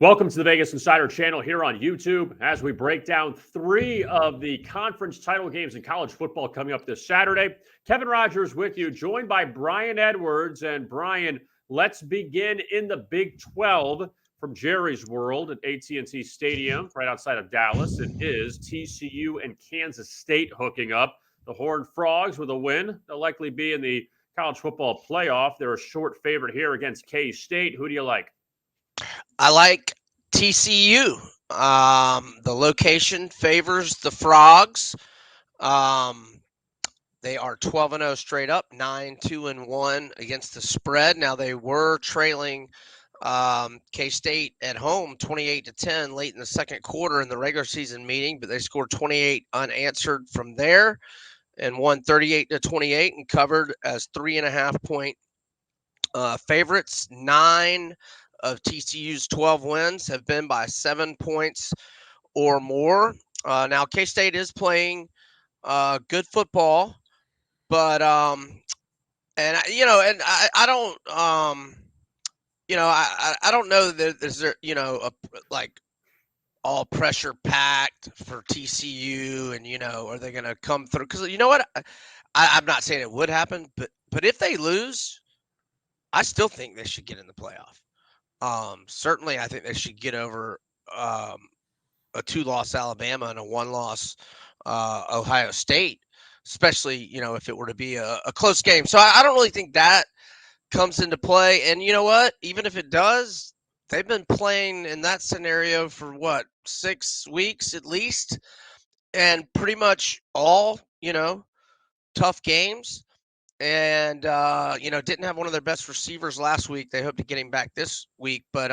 Welcome to the Vegas Insider channel here on YouTube as we break down three of the conference title games in college football coming up this Saturday. Kevin Rogers with you, joined by Brian Edwards. And Brian, let's begin in the Big 12 from Jerry's World at AT&T Stadium right outside of Dallas. It is TCU and Kansas State hooking up. The Horned Frogs with a win. They'll likely be in the college football playoff. They're a short favorite here against K-State. Who do you like? I like TCU. The location favors the Frogs. They are 12-0 straight up, 9-2-1 against the spread. Now they were trailing K-State at home 28-10 late in the second quarter in the regular season meeting, but they scored 28 unanswered from there and won 38-28 and covered as 3.5-point favorites. 9 of TCU's 12 wins have been by 7 points or more. Now K-State is playing good football, but I don't know that there's like all pressure packed for TCU, and are they going to come through? Because you know what, I'm not saying it would happen, but if they lose, I still think they should get in the playoff. Certainly, I think they should get over a 2-loss Alabama and a 1-loss Ohio State, especially, if it were to be a close game. So I don't really think that comes into play. And you know what? Even if it does, they've been playing in that scenario for 6 weeks at least, and pretty much all, tough games. And, didn't have one of their best receivers last week. They hope to get him back this week, but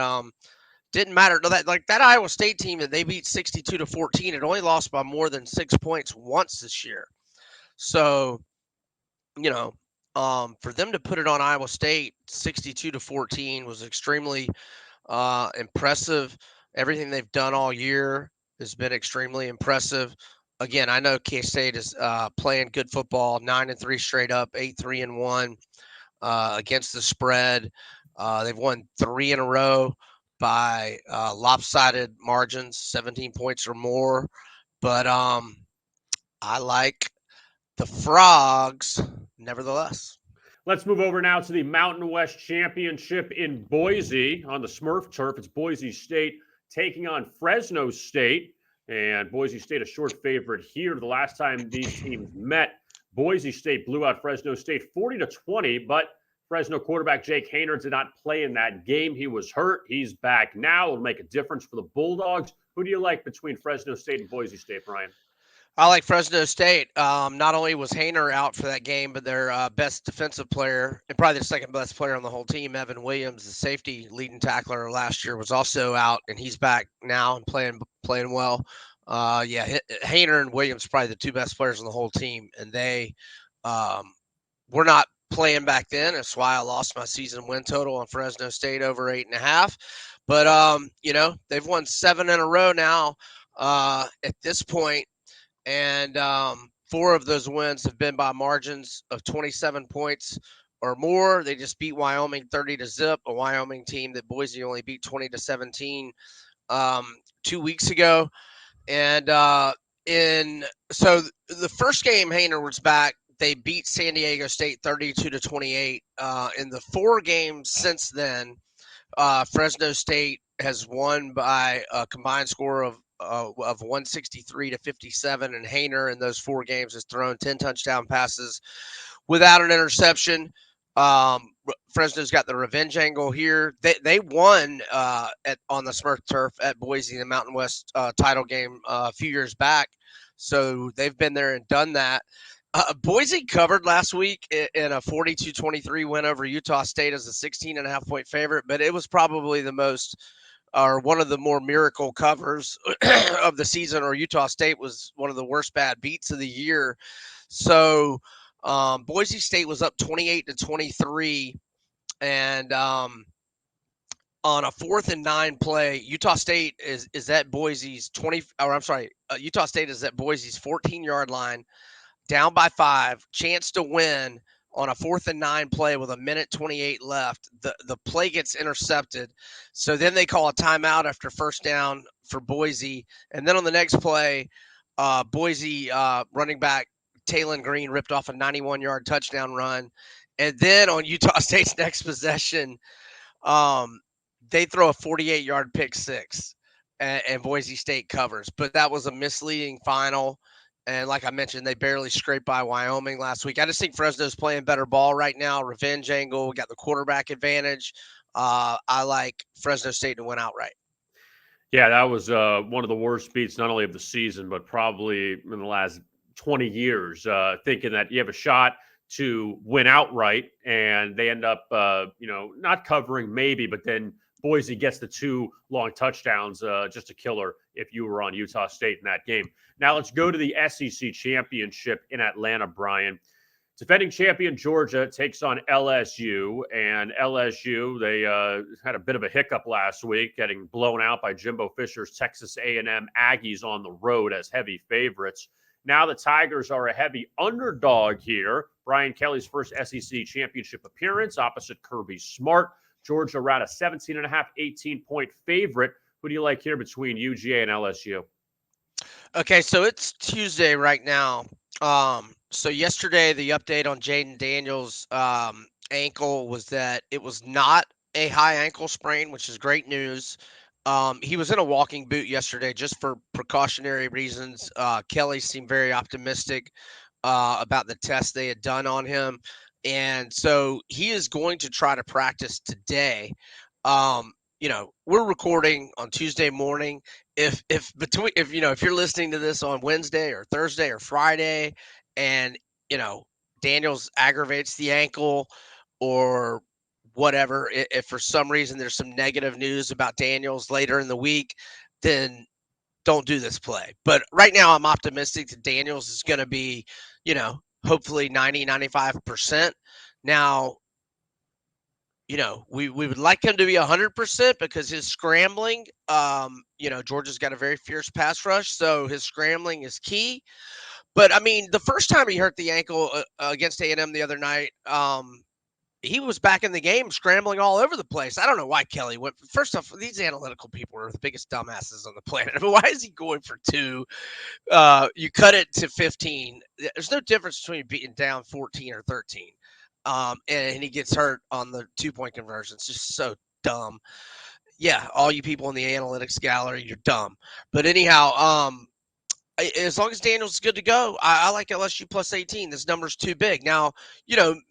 didn't matter. No, that Iowa State team that they beat 62-14, it only lost by more than 6 points once this year. So, for them to put it on Iowa State 62-14 was extremely impressive. Everything they've done all year has been extremely impressive. Again, I know K-State is playing good football, 9-3 straight up, 8-3-1 against the spread. They've won 3 in a row by lopsided margins, 17 points or more. But I like the Frogs, nevertheless. Let's move over now to the Mountain West Championship in Boise on the Smurf turf. It's Boise State taking on Fresno State. And Boise State a short favorite here. The last time these teams met, Boise State blew out Fresno State 40-20, but Fresno quarterback Jake Haener did not play in that game. He was hurt. He's back now. It'll make a difference for the Bulldogs. Who do you like between Fresno State and Boise State, Brian? I like Fresno State. Not only was Haener out for that game, but their best defensive player and probably the second best player on the whole team, Evan Williams, the safety leading tackler last year, was also out, and he's back now and playing well. Haener and Williams probably the two best players on the whole team, and they were not playing back then. That's why I lost my season win total on Fresno State over 8.5. But they've won 7 in a row now at this point. And 4 of those wins have been by margins of 27 points or more. They just beat Wyoming 30-0, a Wyoming team that Boise only beat 20-17 2 weeks ago. And so the first game Haener was back, they beat San Diego State 32-28. In the 4 games since then, Fresno State has won by a combined score of 163-57, and Haener in those 4 games has thrown 10 touchdown passes without an interception. Fresno's got the revenge angle here. They won on the Smurf turf at Boise, the Mountain West title game a few years back, so they've been there and done that. Boise covered last week in a 42-23 win over Utah State as a 16.5-point favorite, but it was probably one of the more miracle covers of the season, or Utah State was one of the worst bad beats of the year. So Boise State was up 28-23, and on a 4th and 9 play, Utah State is at Boise's Utah State is at Boise's 14-yard line, down by 5, chance to win on a 4th and 9 play with 1:28 left. The play gets intercepted. So then they call a timeout after first down for Boise. And then on the next play, Boise running back Taylon Green ripped off a 91-yard touchdown run. And then on Utah State's next possession, they throw a 48-yard pick six, and Boise State covers. But that was a misleading final. And like I mentioned, they barely scraped by Wyoming last week. I just think Fresno's playing better ball right now. Revenge angle. We got the quarterback advantage. I like Fresno State to win outright. Yeah, that was one of the worst beats, not only of the season, but probably in the last 20 years, thinking that you have a shot to win outright, and they end up, not covering maybe, but then Boise gets the 2 long touchdowns, just a killer if you were on Utah State in that game. Now let's go to the SEC championship in Atlanta, Brian. Defending champion Georgia takes on LSU, and LSU, they had a bit of a hiccup last week, getting blown out by Jimbo Fisher's Texas A&M Aggies on the road as heavy favorites. Now the Tigers are a heavy underdog here. Brian Kelly's first SEC championship appearance opposite Kirby Smart. Georgia around a 17.5, 18-point favorite. Who do you like here between UGA and LSU? Okay, so it's Tuesday right now. So yesterday, the update on Jaden Daniels' ankle was that it was not a high ankle sprain, which is great news. He was in a walking boot yesterday just for precautionary reasons. Kelly seemed very optimistic about the test they had done on him. And so he is going to try to practice today. We're recording on Tuesday morning. If you're listening to this on Wednesday or Thursday or Friday, and Daniels aggravates the ankle or whatever, if for some reason there's some negative news about Daniels later in the week, then don't do this play. But right now I'm optimistic that Daniels is going to be, hopefully 90-95%. Now, we would like him to be 100% because his scrambling, Georgia's got a very fierce pass rush, so his scrambling is key. But, I mean, the first time he hurt the ankle against A&M the other night, he was back in the game scrambling all over the place. I don't know why Kelly went. First off, these analytical people are the biggest dumbasses on the planet. I mean, why is he going for 2? You cut it to 15. There's no difference between being down 14 or 13. And he gets hurt on the 2-point conversion. It's just so dumb. Yeah, all you people in the analytics gallery, you're dumb. But anyhow, as long as Daniels is good to go, I like LSU plus 18. This number's too big. Now,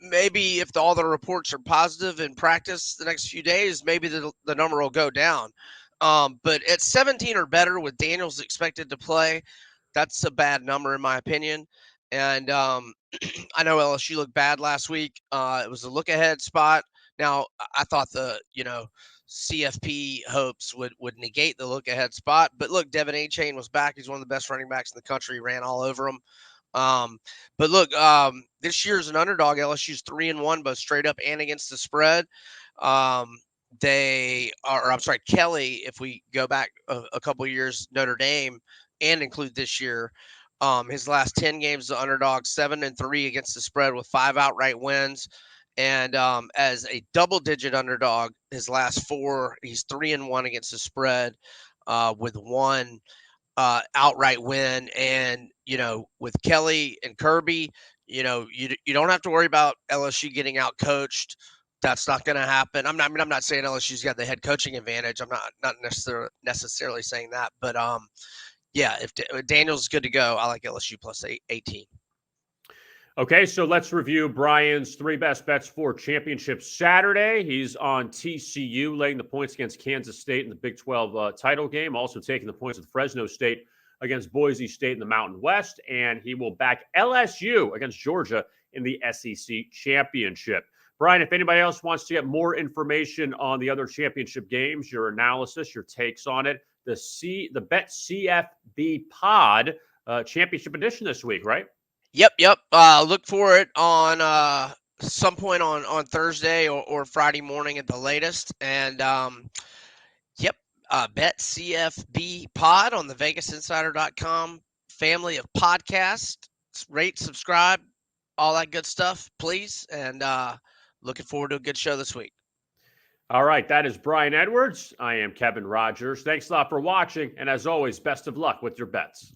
maybe if all the reports are positive in practice the next few days, maybe the number will go down. But at 17 or better with Daniels expected to play, that's a bad number in my opinion. And I know LSU looked bad last week. It was a look-ahead spot. Now, I thought the, CFP hopes would negate the look-ahead spot. But look, Devin A-Chain was back. He's one of the best running backs in the country. He ran all over him. But look, this year's an underdog. LSU's 3-1, both straight up and against the spread. Kelly, if we go back a couple of years, Notre Dame, and include this year, his last 10 games, the underdog 7-3 against the spread with 5 outright wins. And as a double-digit underdog, his last 4, he's 3-1 against the spread with 1 outright win. And, with Kelly and Kirby, you don't have to worry about LSU getting out coached. That's not going to happen. I'm not saying LSU's got the head coaching advantage. I'm not necessarily saying that. But, yeah, if Daniel's good to go, I like LSU plus 18. Okay, so let's review Brian's 3 best bets for Championship Saturday. He's on TCU, laying the points against Kansas State in the Big 12 title game, also taking the points with Fresno State against Boise State in the Mountain West, and he will back LSU against Georgia in the SEC Championship. Brian, if anybody else wants to get more information on the other championship games, your analysis, your takes on it, the Bet CFB Pod Championship Edition this week, right? Yep. Look for it on some point on Thursday or Friday morning at the latest. And Bet CFB Pod on the VegasInsider.com family of podcasts. Rate, subscribe, all that good stuff, please. And looking forward to a good show this week. All right, that is Brian Edwards. I am Kevin Rogers. Thanks a lot for watching. And as always, best of luck with your bets.